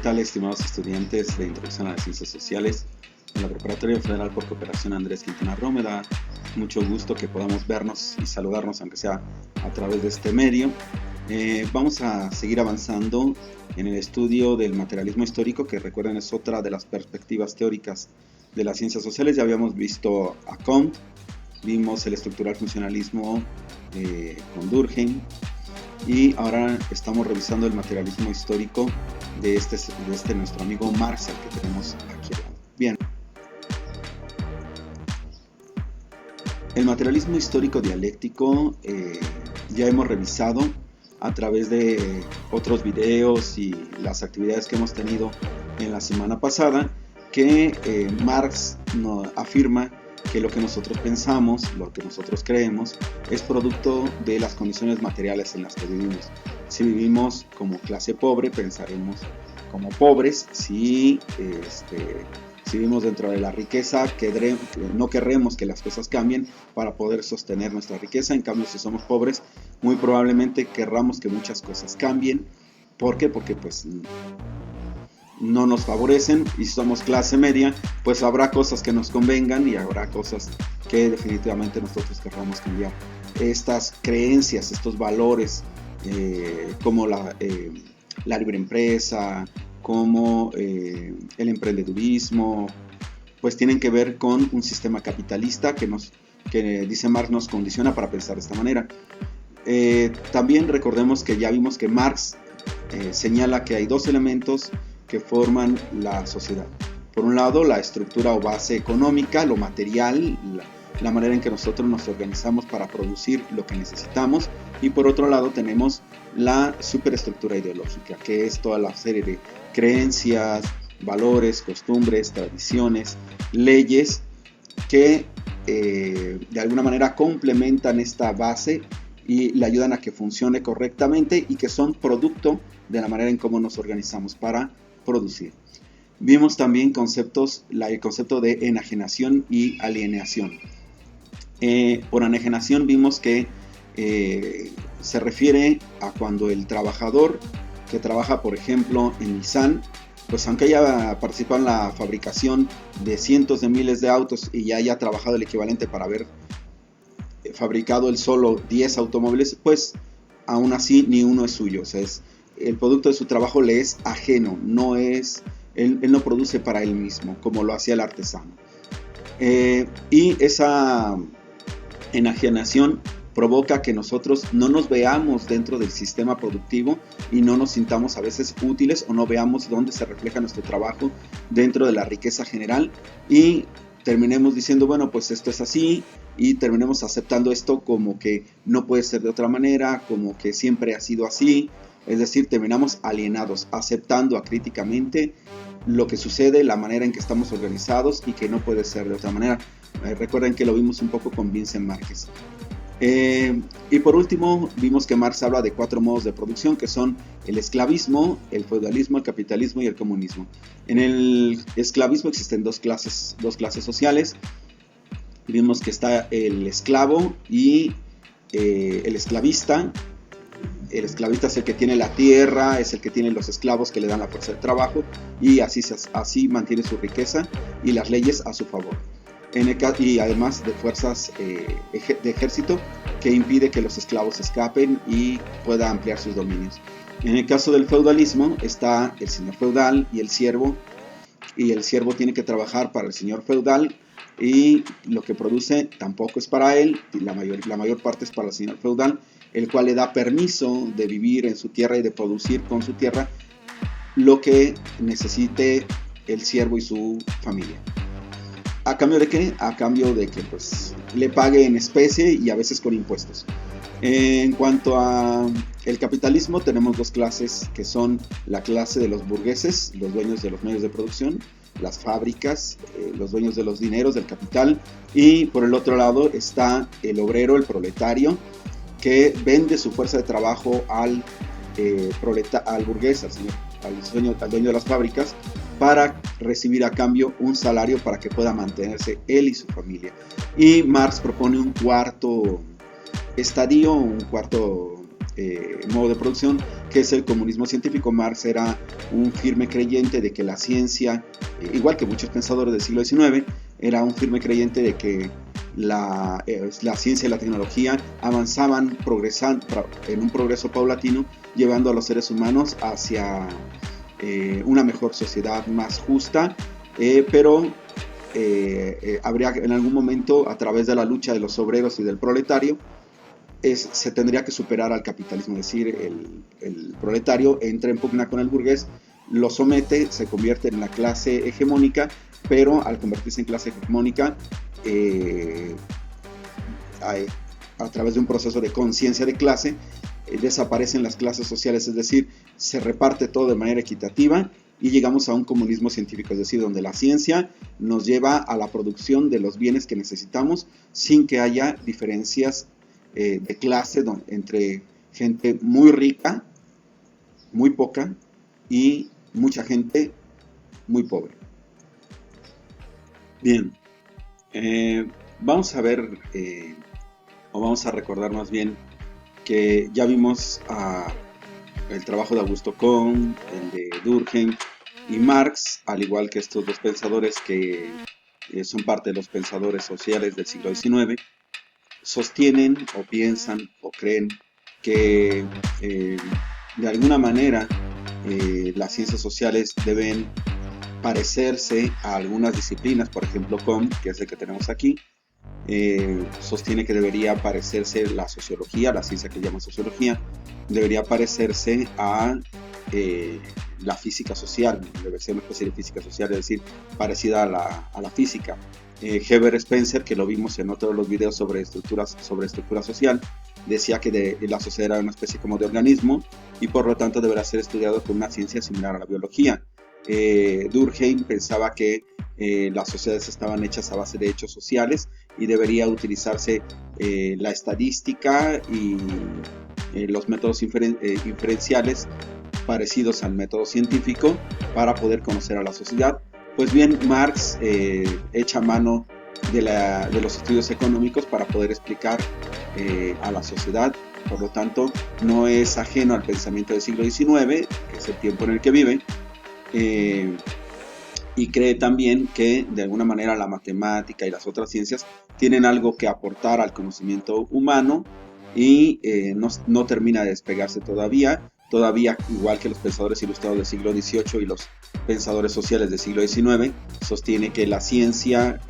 tal, estimados estudiantes de Introducción a las Ciencias Sociales de la Preparatoria Federal por Cooperación Andrés Quintana Roo? Me da mucho gusto que podamos vernos y saludarnos, aunque sea a través de este medio. Vamos a seguir avanzando en el estudio del materialismo histórico, que recuerden es otra de las perspectivas teóricas de las ciencias sociales. Ya habíamos visto a Comte, vimos el estructural funcionalismo con Durkheim, y ahora estamos revisando el materialismo histórico de este nuestro amigo Marx, al que tenemos aquí al lado. Bien. El materialismo histórico dialéctico ya hemos revisado a través de otros videos y las actividades que hemos tenido en la semana pasada, que Marx nos afirma que lo que nosotros pensamos, lo que nosotros creemos, es producto de las condiciones materiales en las que vivimos. Si vivimos como clase pobre, pensaremos como pobres. Si vivimos dentro de la riqueza, no querremos que las cosas cambien para poder sostener nuestra riqueza. En cambio, si somos pobres, muy probablemente querramos que muchas cosas cambien. ¿Por qué? Porque pues no nos favorecen, y si somos clase media, pues habrá cosas que nos convengan y habrá cosas que definitivamente nosotros querramos cambiar. Estas creencias, estos valores, como la libre empresa, como el emprendedurismo, pues tienen que ver con un sistema capitalista que dice Marx, nos condiciona para pensar de esta manera. También recordemos que ya vimos que Marx señala que hay dos elementos que forman la sociedad. Por un lado, la estructura o base económica, lo material, la manera en que nosotros nos organizamos para producir lo que necesitamos, y por otro lado tenemos la superestructura ideológica, que es toda la serie de creencias, valores, costumbres, tradiciones, leyes que de alguna manera complementan esta base y le ayudan a que funcione correctamente, y que son producto de la manera en cómo nos organizamos para producir. Vimos también el concepto de enajenación y alienación. Por enajenación vimos que se refiere a cuando el trabajador que trabaja, por ejemplo, en Nissan, pues aunque haya participado en la fabricación de cientos de miles de autos y ya haya trabajado el equivalente para haber fabricado el solo 10 automóviles, pues aún así ni uno es suyo. O sea, el producto de su trabajo le es ajeno, él no produce para él mismo como lo hacía el artesano. Y esa enajenación provoca que nosotros no nos veamos dentro del sistema productivo y no nos sintamos a veces útiles, o no veamos dónde se refleja nuestro trabajo dentro de la riqueza general, y terminemos diciendo, bueno, pues esto es así, y terminemos aceptando esto como que no puede ser de otra manera, como que siempre ha sido así. Es decir, terminamos alienados, aceptando acríticamente lo que sucede, la manera en que estamos organizados, y que no puede ser de otra manera. Recuerden que lo vimos un poco con Vincent Márquez. Y por último, vimos que Marx habla de 4 modos de producción, que son el esclavismo, el feudalismo, el capitalismo y el comunismo. En el esclavismo existen dos clases sociales. Vimos que está el esclavo y el esclavista. El esclavista es el que tiene la tierra, es el que tiene los esclavos que le dan la fuerza de trabajo, y así mantiene su riqueza y las leyes a su favor. Y además de fuerzas de ejército que impide que los esclavos escapen y pueda ampliar sus dominios. En el caso del feudalismo está el señor feudal y el siervo tiene que trabajar para el señor feudal, y lo que produce tampoco es para él, la mayor parte es para el señor feudal, el cual le da permiso de vivir en su tierra y de producir con su tierra lo que necesite el siervo y su familia. ¿A cambio de qué? A cambio de que pues le pague en especie y a veces con impuestos. En cuanto a el capitalismo, tenemos dos clases, que son la clase de los burgueses, los dueños de los medios de producción, las fábricas, los dueños de los dineros, del capital, y por el otro lado está el obrero, el proletario, que vende su fuerza de trabajo al burgués, al dueño de las fábricas, para recibir a cambio un salario para que pueda mantenerse él y su familia. Y Marx propone un cuarto estadio, un cuarto modo de producción, que es el comunismo científico. Marx era un firme creyente de que la ciencia, igual que muchos pensadores del siglo XIX, era un firme creyente de que la ciencia y la tecnología avanzaban en un progreso paulatino, llevando a los seres humanos hacia una mejor sociedad más justa, pero habría en algún momento, a través de la lucha de los obreros y del proletario, se tendría que superar al capitalismo, es decir, el proletario entra en pugna con el burgués, lo somete, se convierte en la clase hegemónica, pero al convertirse en clase hegemónica, a través de un proceso de conciencia de clase, desaparecen las clases sociales, es decir, se reparte todo de manera equitativa y llegamos a un comunismo científico, es decir, donde la ciencia nos lleva a la producción de los bienes que necesitamos sin que haya diferencias de clase entre gente muy rica, muy poca, y mucha gente muy pobre. Bien, vamos a ver, o vamos a recordar más bien, que ya vimos el trabajo de Augusto Comte, el de Durkheim y Marx, al igual que estos dos pensadores que son parte de los pensadores sociales del siglo XIX, sostienen o piensan o creen que de alguna manera las ciencias sociales deben parecerse a algunas disciplinas. Por ejemplo, Comte, que es el que tenemos aquí, sostiene que debería parecerse la sociología, la ciencia que llaman sociología, debería parecerse a la física social, debe ser una especie de física social, es decir, parecida a la física. Herbert Spencer, que lo vimos en otro de los videos sobre estructura social, decía que la sociedad era una especie como de organismo y por lo tanto deberá ser estudiado con una ciencia similar a la biología. Durkheim pensaba que las sociedades estaban hechas a base de hechos sociales y debería utilizarse la estadística y los métodos inferenciales parecidos al método científico para poder conocer a la sociedad. Pues bien, Marx echa mano de los estudios económicos para poder explicar a la sociedad. Por lo tanto, no es ajeno al pensamiento del siglo XIX, que es el tiempo en el que vive, y cree también que de alguna manera la matemática y las otras ciencias tienen algo que aportar al conocimiento humano y no termina de despegarse todavía, igual que los pensadores ilustrados del siglo XVIII y los pensadores sociales del siglo XIX, sostiene que la ciencia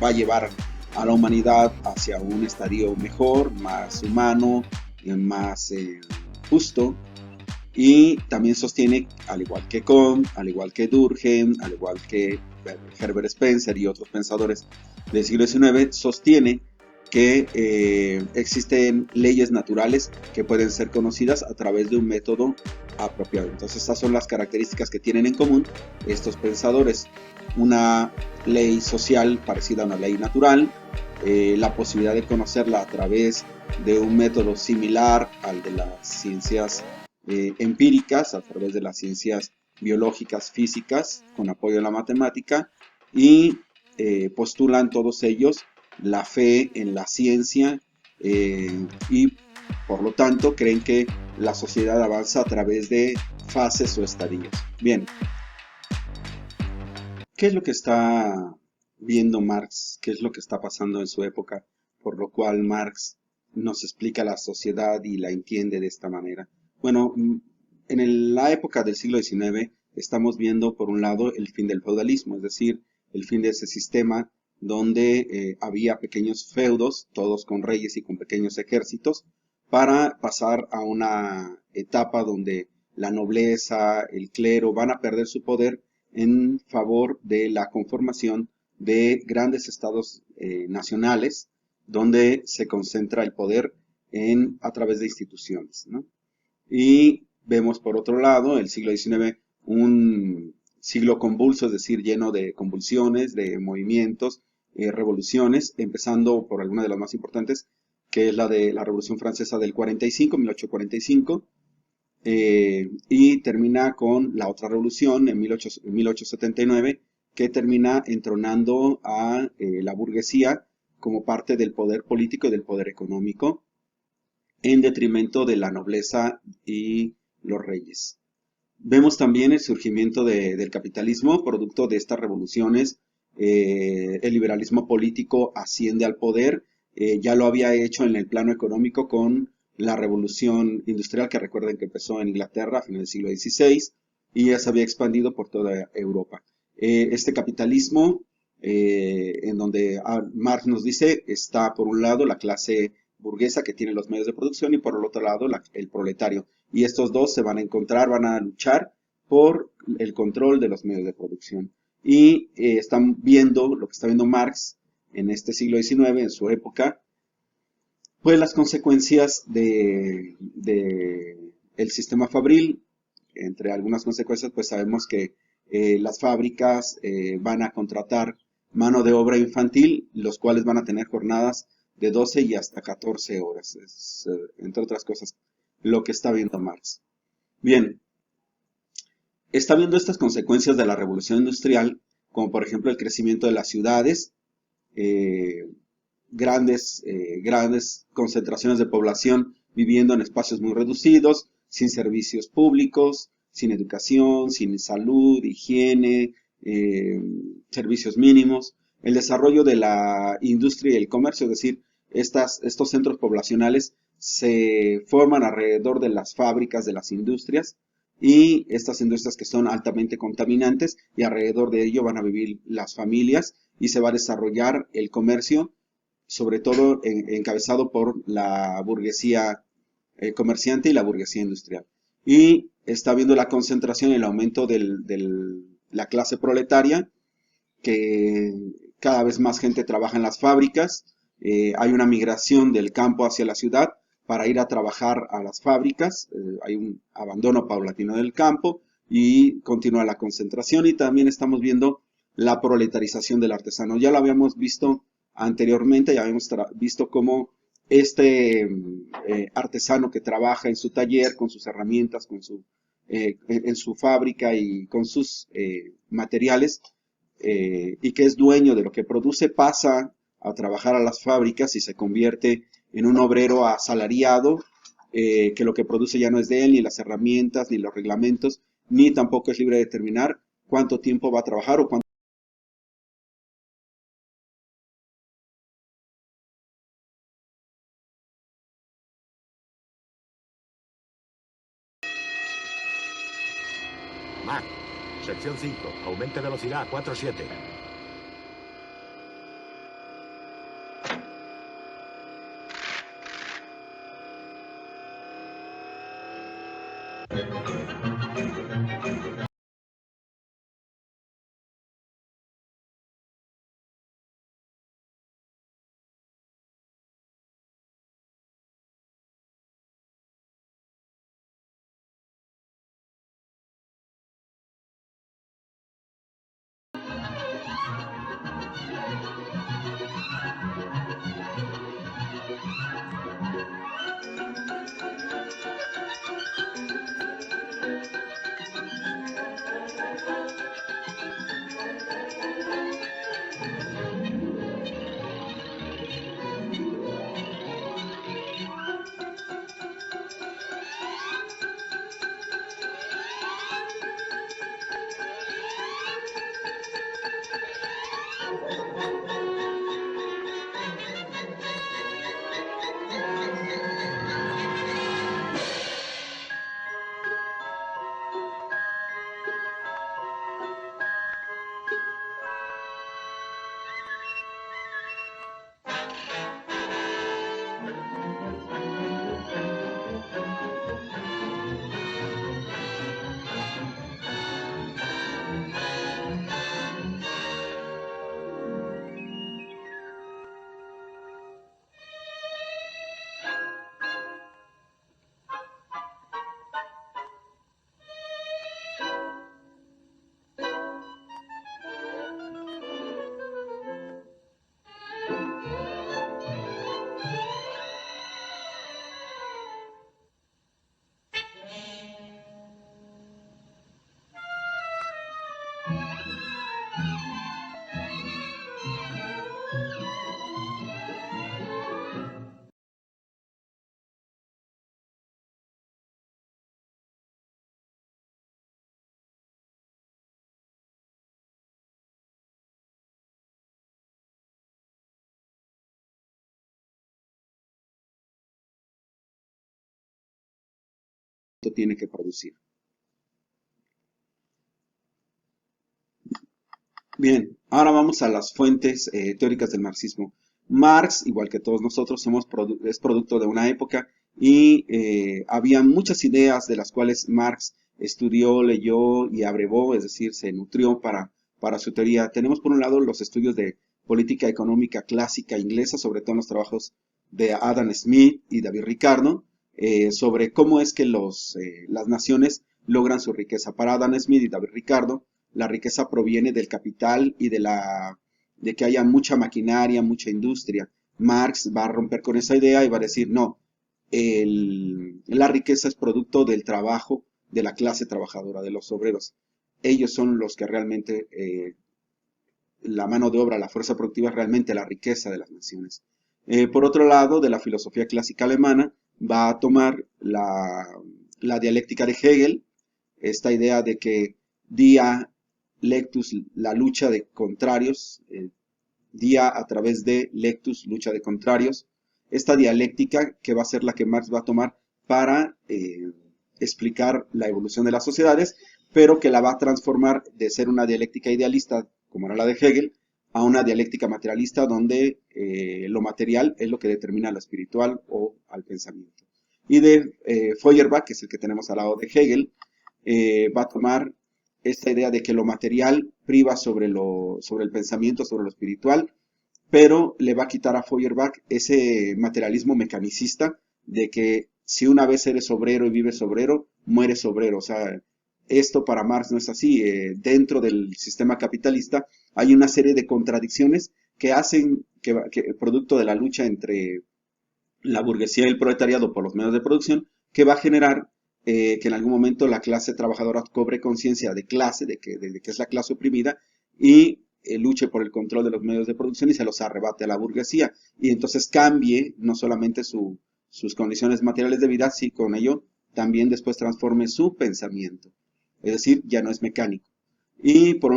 va a llevar a la humanidad hacia un estadio mejor, más humano, más justo. Y también sostiene, al igual que Comte, al igual que Durkheim, al igual que Herbert Spencer y otros pensadores del siglo XIX, sostiene que existen leyes naturales que pueden ser conocidas a través de un método apropiado. Entonces, estas son las características que tienen en común estos pensadores: una ley social parecida a una ley natural, la posibilidad de conocerla a través de un método similar al de las ciencias empíricas, a través de las ciencias biológicas, físicas, con apoyo de la matemática, y postulan todos ellos la fe en la ciencia y por lo tanto creen que la sociedad avanza a través de fases o estadios. Bien, ¿qué es lo que está viendo Marx? ¿Qué es lo que está pasando en su época? Por lo cual Marx nos explica la sociedad y la entiende de esta manera. Bueno, en la época del siglo XIX estamos viendo por un lado el fin del feudalismo, es decir, el fin de ese sistema donde había pequeños feudos, todos con reyes y con pequeños ejércitos, para pasar a una etapa donde la nobleza, el clero van a perder su poder en favor de la conformación de grandes estados nacionales, donde se concentra el poder a través de instituciones, ¿no? Y vemos por otro lado el siglo XIX un siglo convulso, es decir, lleno de convulsiones, de movimientos, revoluciones, empezando por alguna de las más importantes, que es la de la Revolución Francesa del 45, 1845, y termina con la otra revolución en 1879, que termina entronando a la burguesía como parte del poder político y del poder económico, en detrimento de la nobleza y los reyes. Vemos también el surgimiento del capitalismo, producto de estas revoluciones. El liberalismo político asciende al poder. Ya lo había hecho en el plano económico con la revolución industrial, que recuerden que empezó en Inglaterra a finales del siglo XVI y ya se había expandido por toda Europa. Este capitalismo, en donde Marx nos dice, está por un lado la clase burguesa que tiene los medios de producción y por el otro lado el proletario. Y estos dos se van a encontrar, van a luchar por el control de los medios de producción. Y están viendo lo que está viendo Marx en este siglo XIX, en su época, pues las consecuencias de el sistema fabril. Entre algunas consecuencias, pues sabemos que las fábricas van a contratar mano de obra infantil, los cuales van a tener jornadas de 12 y hasta 14 horas, entre otras cosas, lo que está viendo Marx. Bien, está viendo estas consecuencias de la revolución industrial, como por ejemplo el crecimiento de las ciudades, eh, grandes concentraciones de población viviendo en espacios muy reducidos, sin servicios públicos, sin educación, sin salud, higiene, servicios mínimos. El desarrollo de la industria y el comercio, es decir, estos centros poblacionales se forman alrededor de las fábricas, de las industrias, y estas industrias que son altamente contaminantes, y alrededor de ello van a vivir las familias y se va a desarrollar el comercio, sobre todo encabezado por la burguesía comerciante y la burguesía industrial. Y está habiendo la concentración y el aumento de la clase proletaria, que cada vez más gente trabaja en las fábricas. Hay una migración del campo hacia la ciudad para ir a trabajar a las fábricas. Hay un abandono paulatino del campo y continúa la concentración, y también estamos viendo la proletarización del artesano. Ya lo habíamos visto anteriormente, ya habíamos visto cómo este artesano que trabaja en su taller con sus herramientas, en su fábrica y con sus materiales, y que es dueño de lo que produce, pasa a trabajar a las fábricas y se convierte en un obrero asalariado, que lo que produce ya no es de él, ni las herramientas, ni los reglamentos, ni tampoco es libre de determinar cuánto tiempo va a trabajar o cuánto. Mac, sección 5, aumente velocidad a 4.7. tiene que producir. Bien, ahora vamos a las fuentes teóricas del marxismo. Marx, igual que todos nosotros, es producto de una época y había muchas ideas de las cuales Marx estudió, leyó y abrevó, es decir, se nutrió para su teoría. Tenemos por un lado los estudios de política económica clásica inglesa, sobre todo en los trabajos de Adam Smith y David Ricardo, sobre cómo es que las naciones logran su riqueza. Para Adam Smith y David Ricardo, la riqueza proviene del capital y de que haya mucha maquinaria, mucha industria. Marx va a romper con esa idea y va a decir, no, la riqueza es producto del trabajo de la clase trabajadora, de los obreros. Ellos son los que realmente, la mano de obra, la fuerza productiva es realmente la riqueza de las naciones. Por otro lado, de la filosofía clásica alemana, va a tomar la dialéctica de Hegel, esta idea de que día lectus, la lucha de contrarios, día a través de lectus, lucha de contrarios, esta dialéctica que va a ser la que Marx va a tomar para explicar la evolución de las sociedades, pero que la va a transformar de ser una dialéctica idealista, como era la de Hegel, a una dialéctica materialista donde lo material es lo que determina lo espiritual o al pensamiento. Y de Feuerbach, que es el que tenemos al lado de Hegel, va a tomar esta idea de que lo material priva sobre el pensamiento, sobre lo espiritual, pero le va a quitar a Feuerbach ese materialismo mecanicista de que si una vez eres obrero y vives obrero, mueres obrero. O sea, esto para Marx no es así. Dentro del sistema capitalista hay una serie de contradicciones que hacen que producto de la lucha entre la burguesía y el proletariado por los medios de producción, que va a generar que en algún momento la clase trabajadora cobre conciencia de clase, de que es la clase oprimida, y luche por el control de los medios de producción y se los arrebate a la burguesía. Y entonces cambie no solamente sus condiciones materiales de vida, sino con ello también después transforme su pensamiento. Es decir, ya no es mecánico. Y por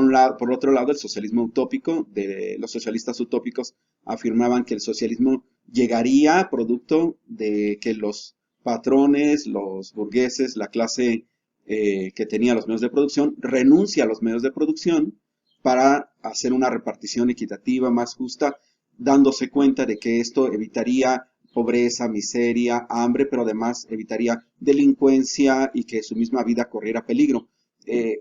otro lado, el socialismo utópico, de los socialistas utópicos afirmaban que el socialismo llegaría producto de que los patrones, los burgueses, la clase que tenía los medios de producción, renuncia a los medios de producción para hacer una repartición equitativa más justa, dándose cuenta de que esto evitaría pobreza, miseria, hambre, pero además evitaría delincuencia y que su misma vida corriera peligro.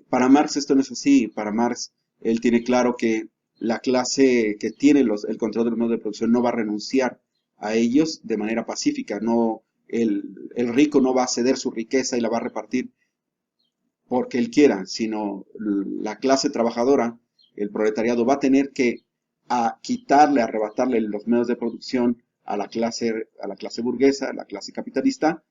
Para Marx esto no es así. Para Marx, él tiene claro que la clase que tiene el control de los medios de producción no va a renunciar a ellos de manera pacífica. No, el rico no va a ceder su riqueza y la va a repartir porque él quiera, sino la clase trabajadora, el proletariado, va a tener que quitarle, arrebatarle los medios de producción a la clase burguesa, a la clase capitalista,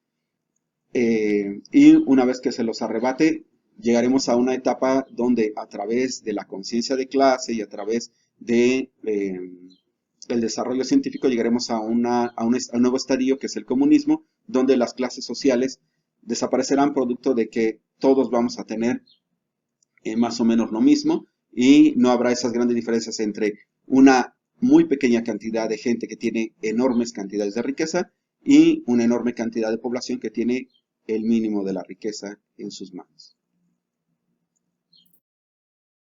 y una vez que se los arrebate, llegaremos a una etapa donde a través de la conciencia de clase y a través de el desarrollo científico llegaremos a un nuevo estadio que es el comunismo, donde las clases sociales desaparecerán producto de que todos vamos a tener más o menos lo mismo y no habrá esas grandes diferencias entre una muy pequeña cantidad de gente que tiene enormes cantidades de riqueza y una enorme cantidad de población que tiene el mínimo de la riqueza en sus manos.